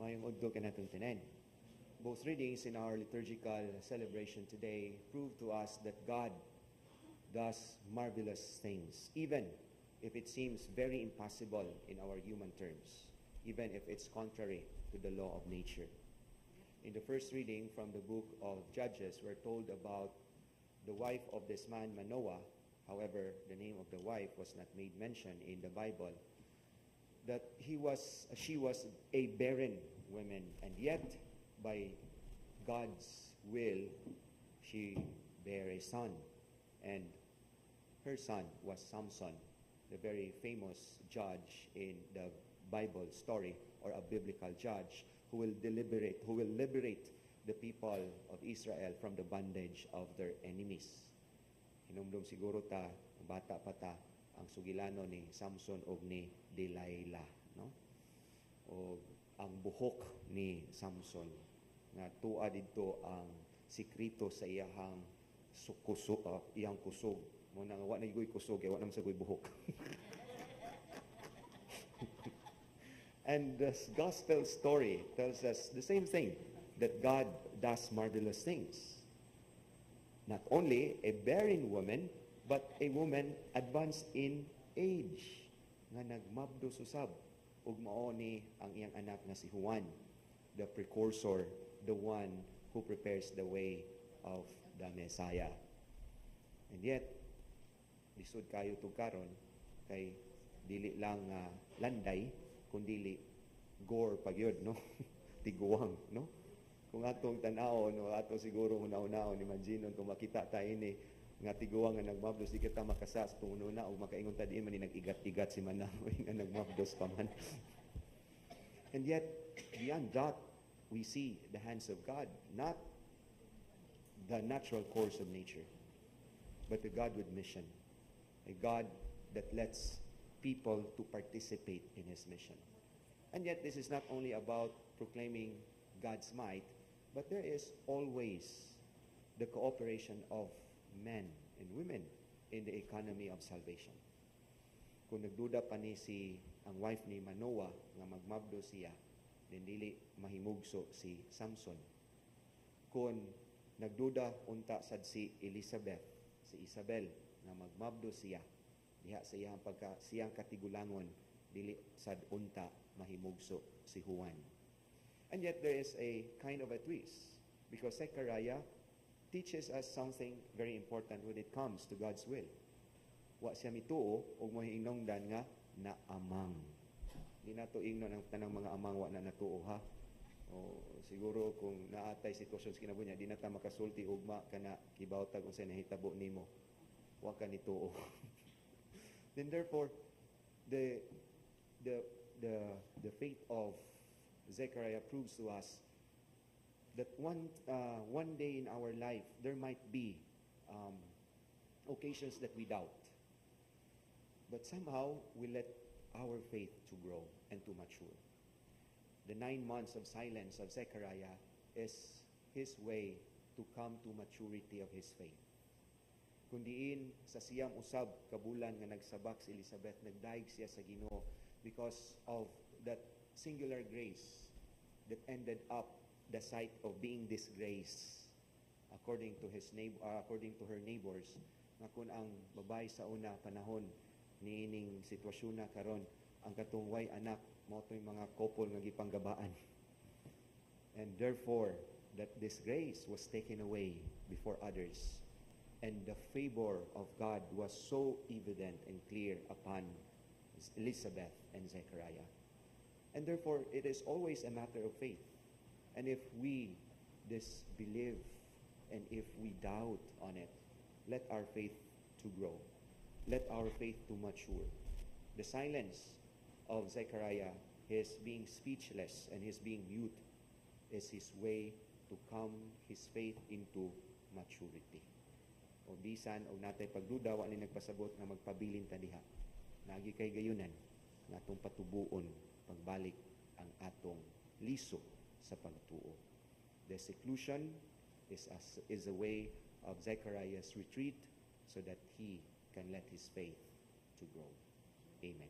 Mayong udto kanatong tanan. Both readings in our liturgical celebration today prove to us that God does marvelous things, even if it seems very impossible in our human terms, even if it's contrary to the law of nature. In the first reading from the book of Judges, we're told about the wife of this man, Manoah. However, the name of the wife was not made mention in the Bible. That she was a barren woman, and yet by God's will, she bare a son, and her son was Samson, the very famous judge in the Bible story, or a biblical judge who will liberate the people of Israel from the bondage of their enemies. Hinumdum siguro ta, bata pa ta, ang sugilano ni Samson o ni Delilah, no? O ang buhok ni Samson nga tuwa didto ang sikrito sa iyang iyang kusog. Mo nang wa na gigoy kusog, wa na sa buhok. And this gospel story tells us the same thing, that God does marvelous things. Not only a barren woman, but a woman advanced in age nga nagmabdo susab ug mao ni ang iyang anak nga si Juan, the precursor, the one who prepares the way of the Messiah. And yet lisod kayo tug karon kay dili lang landay kundi gore pagyod, no? Tiguang, no? Kung atong tanaw, no, ato siguro una-unaon imagine kung makita ta ini nga tiguang nga nagmabdos di kita makasas tuno na o makaingon ta diin man ni nag-igat-igat si Manaw nga nagmabdos pa man. And yet beyond that we see the hands of God, not the natural course of nature, but a God with mission, a God that lets people to participate in His mission. And yet this is not only about proclaiming God's might, but there is always the cooperation of men and women in the economy of salvation. Kung nagduda pa ni ang wife ni Manoah nga magmabdo siya, then dili mahimugso si Samson. Kung nagduda unta sad si Elizabeth, si Isabel nga magmabdo siya, diha sa siyang katigulangon, dili sad unta mahimugso si Juan. And yet there is a kind of a twist, because Zechariah teaches us something very important when it comes to God's will. Wa siya mituo og mahinungdan nga naamang. Di nato ingnon ang tanang mga amang wa na natuo, ha. O siguro kung naatay sitwasyon sa kinabuhi niya, di na ta makasulti ugma kana kibawtag unsay nahitabo nimo. Wa ka nituo. Then therefore the faith of Zechariah proves to us that one day in our life there might be occasions that we doubt, but somehow we let our faith to grow and to mature. The 9 months of silence of Zechariah is his way to come to maturity of his faith. Kung diin sa siyang usab kabulan nga nagsabak si Elizabeth, nagdaig siya sa Ginoo because of that singular grace that ended up the sight of being disgraced according to her neighbors, nga kun ang babae sa una panahon niining sitwasyon na karon ang katungway anak mao toy mga couple nga gipanggabaan, and therefore that disgrace was taken away before others, and the favor of God was so evident and clear upon Elizabeth and Zechariah. And therefore it is always a matter of faith. And if we disbelieve and if we doubt on it, let our faith to grow. Let our faith to mature. The silence of Zechariah, his being speechless and his being mute, is his way to come his faith into maturity. O bisan o natay pagduda, wa ni nagpasabot nga magpabilin ta diha. Nagi kay gayunan nga atong patubuon pagbalik ang atong liso sa pagtuo. The seclusion is a way of Zechariah's retreat so that he can let his faith to grow. Amen.